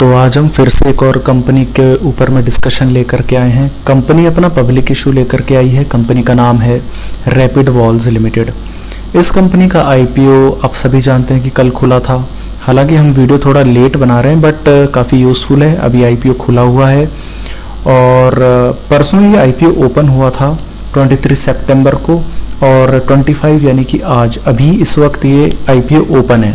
तो आज हम फिर से एक और कंपनी के ऊपर में डिस्कशन लेकर के आए हैं। कंपनी अपना पब्लिक इशू लेकर के आई है। कंपनी का नाम है रैपिड वॉल्स लिमिटेड। इस कंपनी का आईपीओ आप सभी जानते हैं कि कल खुला था। हालांकि हम वीडियो थोड़ा लेट बना रहे हैं बट काफ़ी यूज़फुल है। अभी आईपीओ खुला हुआ है और परसों ये आईपीओ ओपन हुआ था 23 सितंबर को और 25 यानी कि आज अभी इस वक्त ये आईपीओ ओपन है।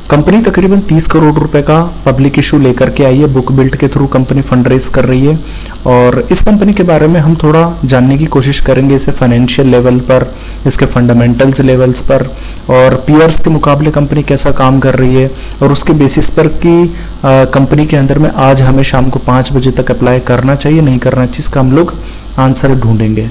कंपनी तकरीबन 30 करोड़ रुपए का पब्लिक इशू लेकर के आई है। बुक बिल्ड के थ्रू कंपनी फंड रेज कर रही है और इस कंपनी के बारे में हम थोड़ा जानने की कोशिश करेंगे, इसे फाइनेंशियल लेवल पर, इसके फंडामेंटल्स लेवल्स पर और पीयर्स के मुकाबले कंपनी कैसा काम कर रही है और उसके बेसिस पर कि कंपनी के अंदर में आज हमें शाम को 5 बजे तक अप्लाई करना चाहिए नहीं करना चाहिए, इसका हम लोग आंसर ढूंढेंगे।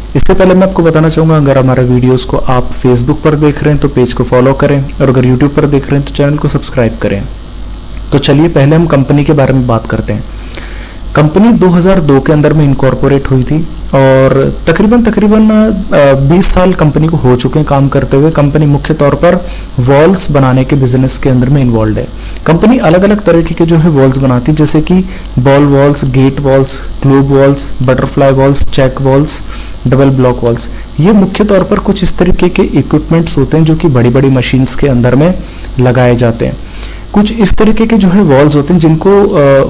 इससे पहले मैं आपको बताना चाहूँगा, अगर हमारे वीडियोस को आप फेसबुक पर देख रहे हैं तो पेज को फॉलो करें और अगर यूट्यूब पर देख रहे हैं तो चैनल को सब्सक्राइब करें। तो चलिए पहले हम कंपनी के बारे में बात करते हैं। कंपनी 2002 के अंदर में इनकॉर्पोरेट हुई थी और तकरीबन 20 साल कंपनी को हो चुके हैं काम करते हुए। कंपनी मुख्य तौर पर वॉल्स बनाने के बिजनेस के अंदर में इन्वॉल्व है। कंपनी अलग अलग तरीके के जो है वॉल्स बनाती है, जैसे कि ball valves, gate valves, globe valves, butterfly valves, check valves, double block valves. ये मुख्य तौर पर कुछ इस तरीके के इक्विपमेंट्स होते हैं जो कि बड़ी बड़ी मशीन्स के अंदर में लगाए जाते हैं। कुछ इस तरीके के जो है वॉल्स होते हैं जिनको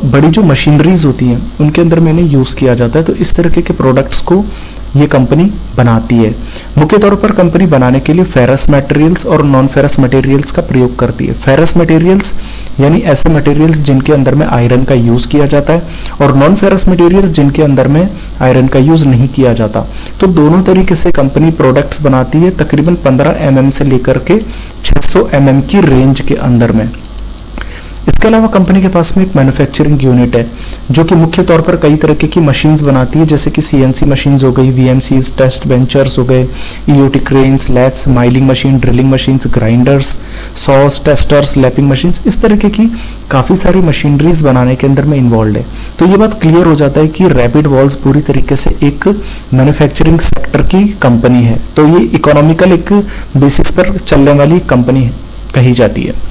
बड़ी जो मशीनरीज होती हैं उनके अंदर में इन्हें यूज़ किया जाता है। तो इस तरीके के प्रोडक्ट्स को ये कंपनी बनाती है। मुख्य तौर पर कंपनी बनाने के लिए फेरस मटेरियल्स और नॉन फेरस मटेरियल्स का प्रयोग करती है। फेरस मटेरियल्स यानी ऐसे मटेरियल्स जिनके अंदर में आयरन का यूज़ किया जाता है और नॉन फेरस मटेरियल्स जिनके अंदर में आयरन का यूज़ नहीं किया जाता। तो दोनों तरीके से कंपनी प्रोडक्ट्स बनाती है, तकरीबन 15 mm से लेकर के 600 mm की रेंज के अंदर में। इसके अलावा कंपनी के पास में एक मैन्युफैक्चरिंग यूनिट है जो कि मुख्य तौर पर कई तरह की मशीन्स बनाती है, जैसे कि सीएनसी मशीन्स हो गई, वीएमसीज, टेस्ट बेंचर्स हो गए, EOT cranes, lathes, milling machine, drilling machines, grinders, saws, testers, lapping machines, इस तरीके की काफ़ी सारी मशीनरीज बनाने के अंदर में इन्वॉल्व है। तो ये बात क्लियर हो जाता है कि रैपिड वॉल्स पूरी तरीके से एक मैन्युफैक्चरिंग सेक्टर की कंपनी है। तो ये इकोनॉमिकल एक बेसिस पर चलने वाली कंपनी कही जाती है।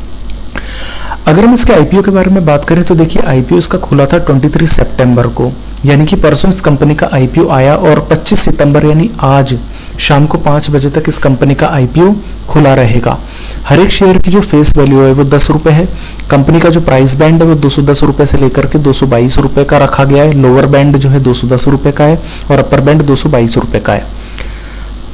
अगर हम इसके आईपीओ के बारे में बात करें तो देखिए आईपीओ इसका खुला था 23 सितंबर को, यानी कि परसों इस कंपनी का आईपीओ आया और 25 सितंबर यानी आज शाम को 5 बजे तक इस कंपनी का आईपीओ खुला रहेगा। हर एक शेयर की जो फेस वैल्यू है वो 10 रुपए है। कंपनी का जो प्राइस बैंड है वो 210 रुपए से लेकर के 222 रुपए का रखा गया है। लोअर बैंड जो है 210 रुपए का है और अपर बैंड 222 रुपए का है।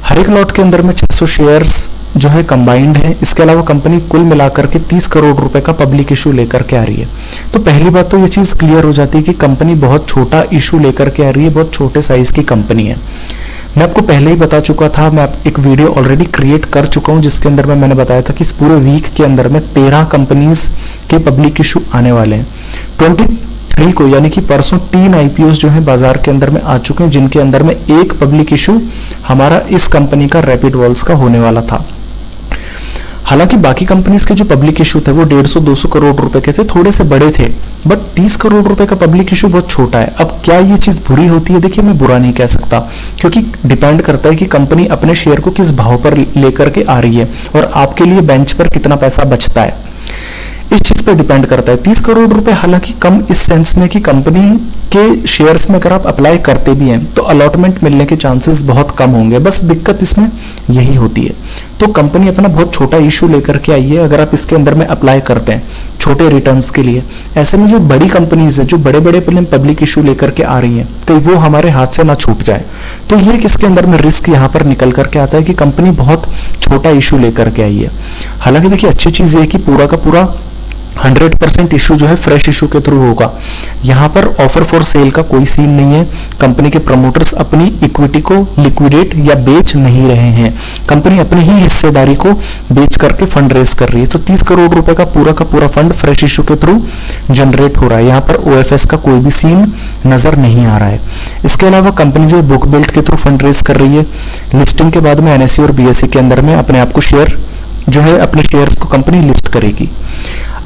हर एक लॉट के अंदर में 600 शेयर्स जो है कंबाइंड है। इसके अलावा कंपनी कुल मिलाकर के 30 करोड़ रुपए का पब्लिक इशू लेकर के आ रही है। तो पहली बात तो ये चीज क्लियर हो जाती है कि कंपनी बहुत छोटा इशू लेकर के आ रही है, बहुत छोटे साइज की कंपनी है। मैं आपको पहले ही बता चुका था, मैं एक वीडियो ऑलरेडी क्रिएट कर चुका हूं जिसके अंदर में मैंने बताया था कि इस पूरे वीक के अंदर में 13 कंपनीज के पब्लिक इशू आने वाले हैं। 23 को यानी कि परसों 3 आईपीओस जो है बाजार के अंदर में आ चुके हैं, जिनके अंदर में एक पब्लिक इशू हमारा इस कंपनी का रैपिड वॉल्स का होने वाला था। हालांकि बाकी कंपनीज के जो पब्लिक इशू थे वो 150-200 करोड़ रुपए के थे, थोड़े से बड़े थे, बट 30 करोड़ रुपए का पब्लिक इशू बहुत छोटा है। अब क्या ये चीज बुरी होती है? देखिए मैं बुरा नहीं कह सकता, क्योंकि डिपेंड करता है कि कंपनी अपने शेयर को किस भाव पर लेकर के आ रही है और आपके लिए बेंच पर कितना पैसा बचता है, इस चीज पे डिपेंड करता है। 30 करोड़ रुपए हालांकि कम इस सेंस में कि कंपनी के शेयर्स में अगर आप अप्लाई करते भी हैं तो अलॉटमेंट मिलने के चांसेस बहुत कम होंगे, बस दिक्कत इसमें यही होती है। तो कंपनी अपना बहुत छोटा इशू लेकर के आई है। अगर आप इसके अंदर में अप्लाई करते हैं छोटे रिटर्न्स के लिए, ऐसे में जो बड़ी कंपनीज है जो बड़े बड़े पब्लिक इशू लेकर के आ रही है तो वो हमारे हाथ से ना छूट जाए। तो ये किसके अंदर में रिस्क यहाँ पर निकल करके आता है कि कंपनी बहुत छोटा इशू लेकर के आई है। हालांकि देखिए अच्छी चीज ये है कि पूरा का पूरा 100% इशू जो है फ्रेश इशू के थ्रू होगा। यहाँ पर ऑफर फॉर सेल का कोई सीन नहीं है। कंपनी के प्रमोटर्स अपनी इक्विटी को लिक्विडेट या बेच नहीं रहे हैं। कंपनी अपनी ही हिस्सेदारी को बेच करके फंड रेज कर रही है। तो 30 करोड़ रुपए का पूरा फंड फ्रेश इशू के थ्रू जनरेट हो रहा है। यहाँ पर ओएफएस का कोई भी सीन नजर नहीं आ रहा है। इसके अलावा कंपनी जो बुक बिल्ड के थ्रू फंड रेज कर रही है। लिस्टिंग के बाद में एनएसई और बीएसई के अंदर में अपने आप को शेयर जो है अपने शेयर्स को कंपनी लिस्ट करेगी।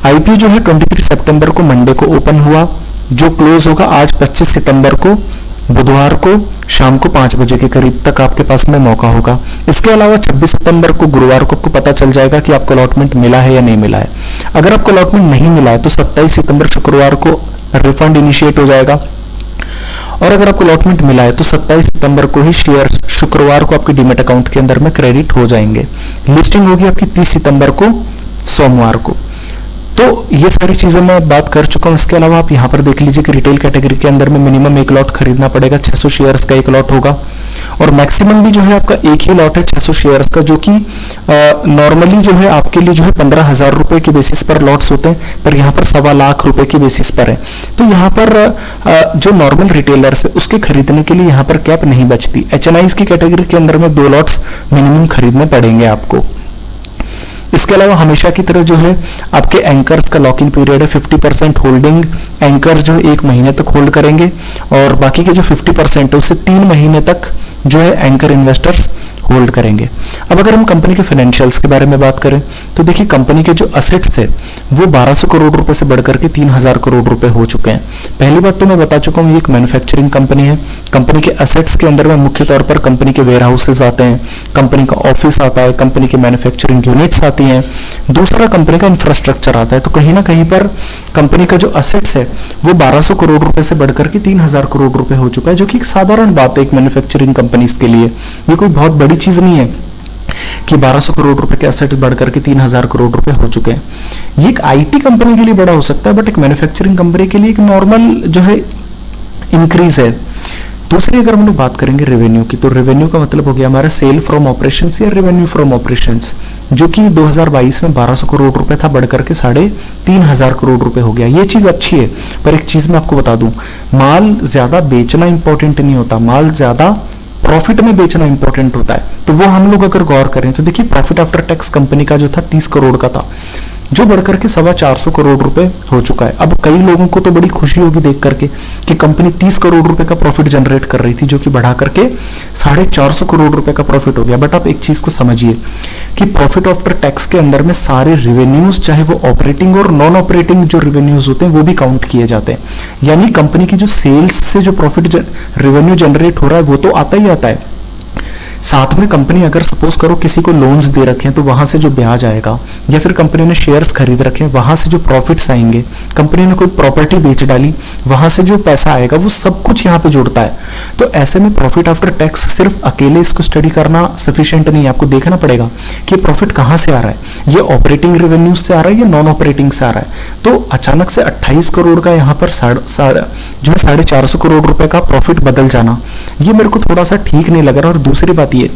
आईपीओ जो है 23 सितंबर को मंडे को ओपन हुआ, जो क्लोज होगा आज 25 सितंबर को बुधवार को शाम को 5 बजे के करीब तक आपके पास में मौका होगा। इसके अलावा 26 सितंबर को गुरुवार को आपको पता चल जाएगा कि आपको अलॉटमेंट मिला है या नहीं मिला है। अगर आपको अलॉटमेंट नहीं मिला है तो 27 सितंबर शुक्रवार को रिफंड इनिशिएट हो जाएगा, और अगर आपको अलॉटमेंट मिला है तो 27 सितंबर को ही शेयर शुक्रवार को आपके डीमेट अकाउंट के अंदर में क्रेडिट हो जाएंगे। लिस्टिंग होगी आपकी 30 सितंबर को सोमवार को। तो ये सारी चीजें मैं बात कर चुका हूं। इसके अलावा आप यहाँ पर देख लीजिए कि रिटेल कैटेगरी के अंदर में मिनिमम 1 लॉट खरीदना पड़ेगा, 600 शेयर्स का 1 लॉट होगा, और मैक्सिमम भी जो है आपका एक ही लॉट है 600 शेयर्स का, जो कि नॉर्मली जो है आपके लिए जो है 15,000 रुपए के बेसिस पर लॉट्स होते हैं, पर यहाँ पर 1.25 लाख रुपए के बेसिस पर है। तो यहाँ पर जो नॉर्मल रिटेलर्स है उसके खरीदने के लिए यहाँ पर कैप नहीं बचती। HNIs की कैटेगरी के अंदर में 2 लॉट्स मिनिमम खरीदने पड़ेंगे आपको। इसके अलावा हमेशा की तरह जो है आपके एंकर्स का लॉक इन पीरियड है 50% होल्डिंग। एंकर जो है 1 महीने तक होल्ड करेंगे, और बाकी के जो 50% है उससे 3 महीने तक जो है एंकर इन्वेस्टर्स होल्ड करेंगे। अब अगर हम कंपनी के फाइनेंशियल्स के बारे में बात करें तो देखिए कंपनी के जो असेट्स थे वो 1200 करोड़ रुपए से बढ़कर के 3000 करोड़ रुपए हो चुके हैं। पहली बात तो मैं बता चुका हूँ, ये एक मैन्युफैक्चरिंग कंपनी है। कंपनी के असेट्स के अंदर में मुख्य तौर पर कंपनी के वेयर हाउसेज आते हैं, कंपनी का ऑफिस आता है, कंपनी की मैन्युफैक्चरिंग यूनिट्स आती हैं, दूसरा कंपनी का इंफ्रास्ट्रक्चर आता है। तो कहीं ना कहीं पर कंपनी का जो असेट्स है वो 1200 करोड़ रुपए से बढ़कर के 3000 करोड़ रुपए हो चुका है, जो कि एक साधारण बात है एक मैन्युफैक्चरिंग कंपनीज के लिए। ये कोई बहुत बड़ी चीज नहीं है कि 1200 करोड़ रुपए के असेट्स बढ़कर के 3000 करोड़ रुपए हो चुके हैं। ये एक आईटी कंपनी के लिए बड़ा हो सकता है, बट एक मैन्युफैक्चरिंग कंपनी के लिए एक नॉर्मल जो है इंक्रीज है। दूसरी अगर हम लोग बात करेंगे रेवेन्यू की, तो रेवेन्यू का मतलब हो गया हमारा सेल फ्रॉम ऑपरेशंस या रेवेन्यू फ्रॉम ऑपरेशंस, जो कि 2022 में 1200 करोड़ रुपए था, बढ़कर के 3500 करोड़ रुपए हो गया। ये चीज अच्छी है, पर एक चीज मैं आपको बता दूं, माल ज्यादा बेचना इंपॉर्टेंट नहीं होता, माल ज्यादा प्रॉफिट में बेचना इंपॉर्टेंट होता है। तो वो हम लोग अगर गौर करें तो देखिए प्रॉफिट आफ्टर टैक्स कंपनी का जो था 30 करोड़ का था, जो बढ़कर के 425 करोड़ रुपए हो चुका है। अब कई लोगों को तो बड़ी खुशी होगी देख करके कि कंपनी 30 करोड़ रुपए का प्रॉफिट जनरेट कर रही थी, जो कि बढ़ा करके 450 करोड़ रुपए का प्रॉफिट हो गया। बट आप एक चीज को समझिए कि प्रॉफिट आफ्टर टैक्स के अंदर में सारे रेवेन्यूज, चाहे वो ऑपरेटिंग और नॉन ऑपरेटिंग जो रेवेन्यूज होते हैं वो भी काउंट किए जाते हैं। यानी कंपनी की जो सेल्स से जो प्रॉफिट रेवेन्यू जनरेट हो रहा है वो तो आता ही आता है, साथ में कंपनी अगर सपोज करो किसी को लोन्स दे रखे हैं तो वहां से जो ब्याज आएगा, या फिर कंपनी ने शेयर्स खरीद रखे हैं वहां से जो प्रॉफिट्स आएंगे, कंपनी ने कोई प्रॉपर्टी बेच डाली वहां से जो पैसा आएगा, वो सब कुछ यहाँ पे जुड़ता है। तो ऐसे में प्रॉफिट आफ्टर टैक्स सिर्फ अकेले इसको स्टडी करना सफिशिएंट नहीं है, आपको देखना पड़ेगा कि प्रॉफिट कहाँ से आ रहा है, ये ऑपरेटिंग रेवेन्यू से आ रहा है या नॉन ऑपरेटिंग से आ रहा है। तो अचानक से 28 करोड़ का यहाँ पर जो है 450 करोड़ रुपए का प्रॉफिट बदल जाना, ये मेरे को थोड़ा सा ठीक नहीं लग रहा। और दूसरी बात ये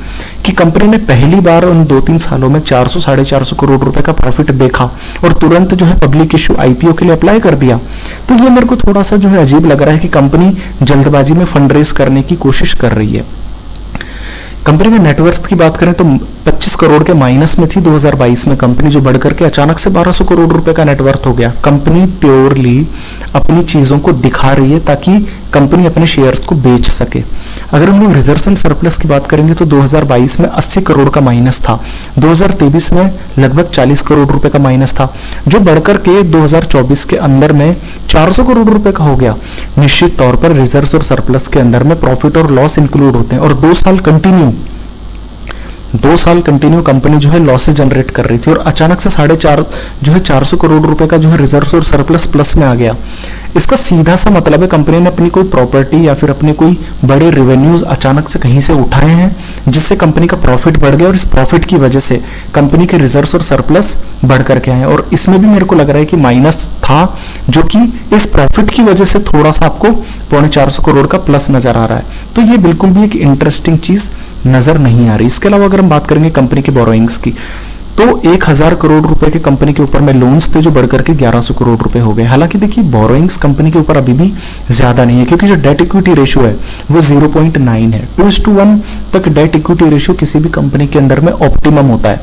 कि कंपनी ने पहली बार उन 2-3 सालों में 400-450 करोड़ रुपए का प्रॉफिट देखा और तुरंत जो है पब्लिक इश्यू आईपीओ के लिए अप्लाई कर दिया। तो ये मेरे को थोड़ा सा जो है अजीब लग रहा है कि कंपनी जल्दबाजी में फंड रेज करने की कोशिश कर रही है। कंपनी के नेटवर्थ की बात करें तो 25 करोड़ के माइनस में थी 2022 में कंपनी, जो बढ़कर के अचानक से 1200 करोड़ रुपए का नेटवर्थ हो गया। कंपनी प्योरली अपनी चीजों को दिखा रही है ताकि कंपनी अपने शेयर्स को बेच सके। अगर हम लोग रिजर्व्स एंड सरप्लस की बात करेंगे तो 2022 में 80 करोड़ का माइनस था, 2023 में लगभग 40 करोड़ रुपए का माइनस था, जो बढ़कर के 2024 के अंदर में 400 करोड़ रुपए का हो गया। निश्चित तौर पर रिजर्व्स और सरप्लस के अंदर में प्रॉफिट और लॉस इंक्लूड होते हैं, और 2 साल कंटिन्यू कंपनी जो है लॉसेज जनरेट कर रही थी, और अचानक से 450 करोड़ रुपए का जो है रिजर्व और सरप्लस प्लस में आ गया। इसका सीधा सा मतलब है कंपनी ने अपनी कोई प्रॉपर्टी या फिर अपने कोई बड़े रेवेन्यूज अचानक से कहीं से उठाए हैं, जिससे कंपनी का प्रॉफिट बढ़ गया, और इस प्रॉफिट की वजह से कंपनी के रिजर्व और सरप्लस बढ़ करके आए। और इसमें भी मेरे को लग रहा है कि माइनस था, जो कि इस प्रॉफिट की वजह से थोड़ा सा आपको 450 करोड़ का प्लस नजर आ रहा है। तो ये बिल्कुल भी एक इंटरेस्टिंग चीज नजर नहीं आ रही। इसके अलावा अगर हम बात करेंगे कंपनी के बोरोइंग्स की, तो 1000 करोड़ रुपए के कंपनी के ऊपर में लोन्स थे, जो बढ़कर के 1100 करोड़ रुपए हो गए। हालांकि देखिए बोरोइंग्स कंपनी के ऊपर अभी भी ज्यादा नहीं है, क्योंकि जो डेट इक्विटी रेशियो है वो 0.9 है। 2:1 तक डेट इक्विटी रेशियो किसी भी कंपनी के अंदर में ऑप्टिमम होता है।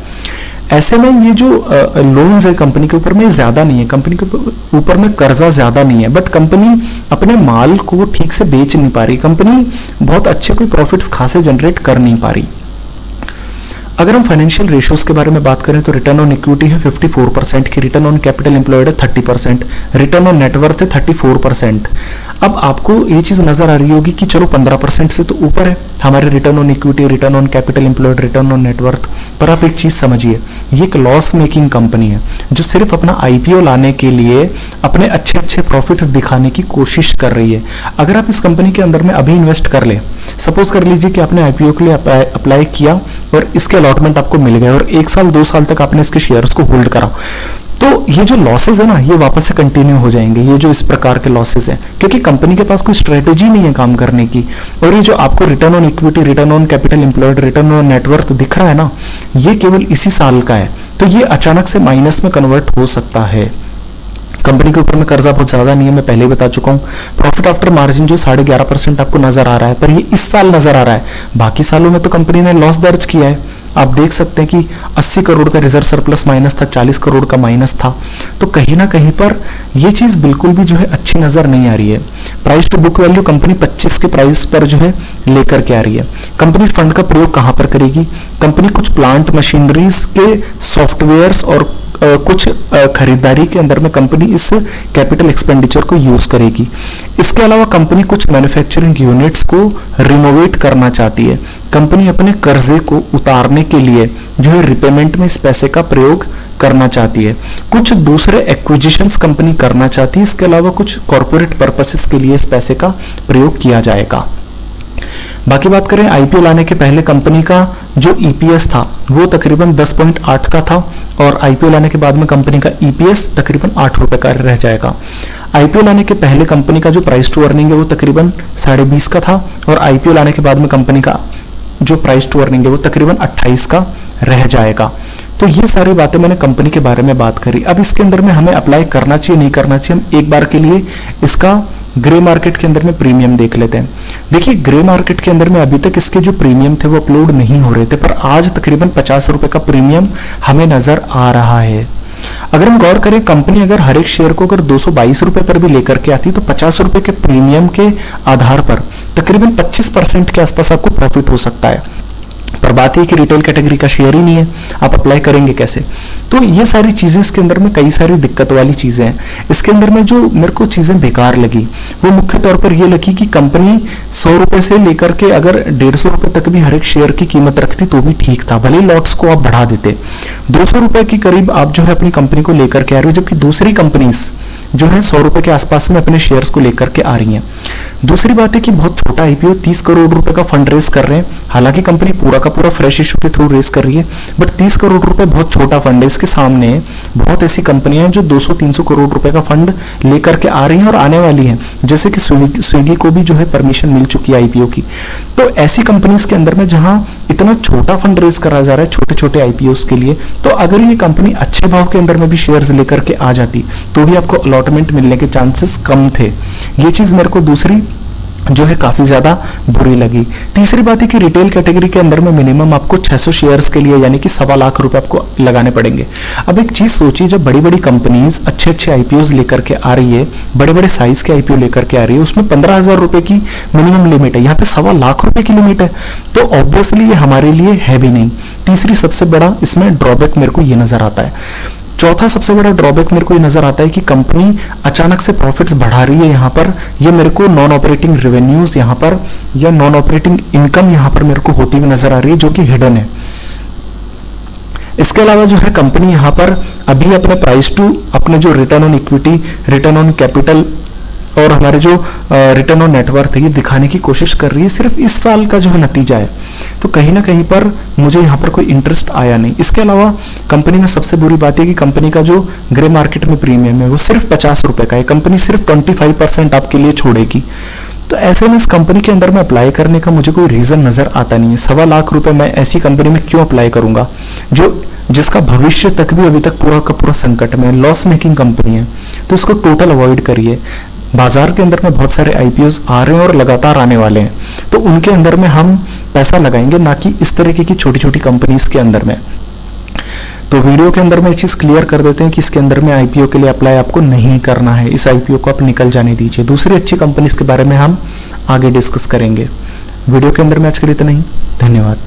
ऐसे में ये जो लोन्स है कंपनी के ऊपर में ज्यादा नहीं है, कंपनी के ऊपर में कर्जा ज्यादा नहीं है, बट कंपनी अपने माल को ठीक से बेच नहीं पा रही, कंपनी बहुत अच्छे कोई प्रॉफिट्स खासे जनरेट कर नहीं पा रही। अगर हम फाइनेंशियल रेशियोज के बारे में बात करें तो रिटर्न ऑन इक्विटी है 54% की, रिटर्न ऑन कैपिटल एम्प्लॉयड है 30%, रिटर्न ऑन नेटवर्थ है 34%। अब आपको ये चीज नजर आ रही होगी कि चलो 15% से तो ऊपर है हमारे return on equity, return on capital employed, return on net worth, पर आप एक चीज समझिए, ये एक लॉस मेकिंग कंपनी है जो सिर्फ अपना आईपीओ लाने के लिए अपने अच्छे अच्छे प्रॉफिट्स दिखाने की कोशिश कर रही है। अगर आप इस कंपनी के अंदर में अभी इन्वेस्ट कर ले, सपोज कर लीजिए कि आपने आईपीओ के लिए अप्लाई किया और इसके अलॉटमेंट आपको मिल गए और 1 साल 2 साल तक आपने इसके शेयर्स को होल्ड करा, तो ये जो लॉसेस है ना, ये वापस से कंटिन्यू हो जाएंगे, ये जो इस प्रकार के लॉसेस हैं, क्योंकि कंपनी के पास कोई स्ट्रेटेजी नहीं है काम करने की। और ये जो आपको return on equity, return on capital employed, return on net worth दिख रहा है ना, ये केवल इसी साल का है, तो ये अचानक से माइनस में कन्वर्ट हो सकता है। कंपनी के ऊपर में कर्जा बहुत ज्यादा नहीं है, मैं पहले ही बता चुका हूं। प्रॉफिट आफ्टर मार्जिन जो 11.5% आपको नजर आ रहा है, पर ये इस साल नजर आ रहा है, बाकी सालों में तो कंपनी ने लॉस दर्ज किया है। आप देख सकते हैं कि 80 करोड़ का रिजर्व सरप्लस माइनस था, 40 करोड़ का माइनस था, तो कहीं ना कहीं पर ये चीज बिल्कुल भी जो है अच्छी नजर नहीं आ रही है। Price to book value company 25 के प्राइस पर जो है लेकर के आ रही है। कंपनी फंड का प्रयोग कहां पर करेगी? कंपनी कुछ प्लांट मशीनरीज के सॉफ्टवेयर्स और कुछ खरीदारी के अंदर में कंपनी इस कैपिटल एक्सपेंडिचर को यूज करेगी। इसके अलावा कंपनी कुछ मैन्युफैक्चरिंग यूनिट्स को रिनोवेट करना चाहती है। कंपनी अपने कर्जे को उतारने के लिए जो है रिपेमेंट में इस पैसे का प्रयोग करना चाहती है। कुछ दूसरे एक्विजिशंस कंपनी करना चाहती है। इसके अलावा कुछ कॉर्पोरेट पर्पसेस के लिए इस पैसे का प्रयोग किया जाएगा। बाकी बात करें आईपीओ लाने के पहले कंपनी का जो ईपीएस था वो तकरीबन 10.8 का था और आईपीओ लाने के बाद में कंपनी का ईपीएस तकरीबन 8 रुपए का रह जाएगा। आईपीओ लाने के पहले कंपनी का जो प्राइस टू अर्निंग है वो तकरीबन 20.5 का था और आईपीओ लाने के बाद में कंपनी का जो प्राइस टू अर्निंग है वो तकरीबन 28 का रह जाएगा। तो ये सारी बातें मैंने कंपनी के बारे में बात करी। अब इसके अंदर में हमें अप्लाई करना चाहिए नहीं करना चाहिए, हम एक बार के लिए इसका ग्रे मार्केट के अंदर में प्रीमियम देख लेते हैं। देखिए ग्रे मार्केट के अंदर में अभी तक इसके जो प्रीमियम थे वो अपलोड नहीं हो रहे थे, पर आज तकरीबन 50 रुपए का प्रीमियम हमें नजर आ रहा है। अगर हम गौर करें, कंपनी अगर हर एक शेयर को अगर 222 रुपए पर भी लेकर के आती तो 50 रुपए के प्रीमियम के आधार पर तकरीबन 25% के आसपास आपको प्रॉफिट हो सकता है। पर बात है कि रिटेल कैटेगरी का शेयर ही नहीं है, आप अप्लाई करेंगे कैसे? तो ये सारी चीजें इसके अंदर में कई सारी दिक्कत वाली चीजें हैं। इसके अंदर में जो मेरे को चीजें बेकार लगी वो मुख्य तौर पर ये लगी कि कंपनी 100 रुपए से लेकर के अगर 150 रुपए तक भी हर एक शेयर की कीमत रखती तो भी ठीक था, भले लॉट्स को आप बढ़ा देते। 200 रुपए के करीब आप जो है अपनी कंपनी को लेकर के आ रहे हो, जबकि दूसरी कंपनीज जो है 100 रुपए के आसपास में अपने शेयर्स को लेकर के आ रही हैं। दूसरी बात है कि बहुत छोटा आईपीओ 30 करोड़ रुपए का फंड रेस कर रहे हैं, हालांकि कंपनी पूरा का पूरा फ्रेश इशू के थ्रू रेस कर रही है, बट 30 करोड़ रुपए बहुत छोटा फंड है। इसके सामने बहुत ऐसी कंपनियां हैं जो 200-300 करोड़ रुपए का फंड लेकर के आ रही हैं और आने वाली हैं, जैसे कि स्विगी को भी जो है परमिशन मिल चुकी है आईपीओ की। तो ऐसी कंपनीज के अंदर में जहां इतना छोटा फंड रेस करा जा रहा है छोटे छोटे आईपीओस के लिए, तो अगर ये कंपनी अच्छे भाव के अंदर में भी शेयर्स लेकर के आ जाती तो भी आपको अलॉटमेंट मिलने के चांसेस कम थे। ये चीज मेरे को दूसरी जो है काफी ज्यादा बुरी लगी। तीसरी बात है कि रिटेल कैटेगरी के अंदर में मिनिमम आपको 600 शेयर्स के लिए यानी कि 1.25 लाख रुपए आपको लगाने पड़ेंगे। अब एक चीज सोचिए, जब बड़ी बड़ी कंपनीज अच्छे अच्छे आईपीओ लेकर के आ रही है, बड़े बड़े साइज के आईपीओ लेकर के आ रही है, उसमें 15,000 रुपए की मिनिमम लिमिट है, यहाँ पे 1.25 लाख रुपए की लिमिट है, तो ऑब्वियसली ये हमारे लिए है भी नहीं। तीसरी सबसे बड़ा इसमें ड्रॉबैक मेरे को ये नजर आता है। चौथा सबसे बड़ा ड्रॉबैक मेरे को ये नजर आता है कि कंपनी अचानक से प्रॉफिट्स बढ़ा रही है। यहाँ पर ये मेरे को नॉन ऑपरेटिंग रेवेन्यूज यहाँ पर या नॉन ऑपरेटिंग इनकम यहाँ पर मेरे को होती हुई नजर आ रही है, जो कि हिडन है। इसके अलावा जो है कंपनी यहाँ पर अभी अपने प्राइस टू अपने जो return on equity, return on capital और हमारे जो रिटर्न ऑन नेटवर्थ है ये दिखाने की कोशिश कर रही है। सिर्फ इस साल का जो है नतीजा है, तो कहीं ना कहीं पर मुझे यहाँ पर कोई इंटरेस्ट आया नहीं। इसके अलावा कंपनी में सबसे बुरी बात है कि कंपनी का जो ग्रे मार्केट में प्रीमियम है वो सिर्फ 50 रुपए का है, कंपनी सिर्फ 25% आपके लिए छोड़ेगी। तो ऐसे में इस कंपनी के अंदर में अप्लाई करने का मुझे कोई रीजन नजर आता नहीं है। 1.25 लाख रुपए मैं ऐसी कंपनी में क्यों अप्लाई करूंगा जिसका भविष्य तक भी अभी तक पूरा का पूरा संकट में, लॉस मेकिंग कंपनी है। तो इसको टोटल अवॉइड करिए। बाजार के अंदर में बहुत सारे आईपीओस आ रहे हैं और लगातार आने वाले हैं, तो उनके अंदर में हम पैसा लगाएंगे, ना कि इस तरीके की छोटी छोटी कंपनीज के अंदर में। तो वीडियो के अंदर में एक चीज क्लियर कर देते हैं कि इसके अंदर में आईपीओ के लिए अप्लाई आपको नहीं करना है, इस आईपीओ को आप निकल जाने दीजिए। दूसरी अच्छी कंपनीज के बारे में हम आगे डिस्कस करेंगे। वीडियो के अंदर में आज के लिए इतना ही। धन्यवाद।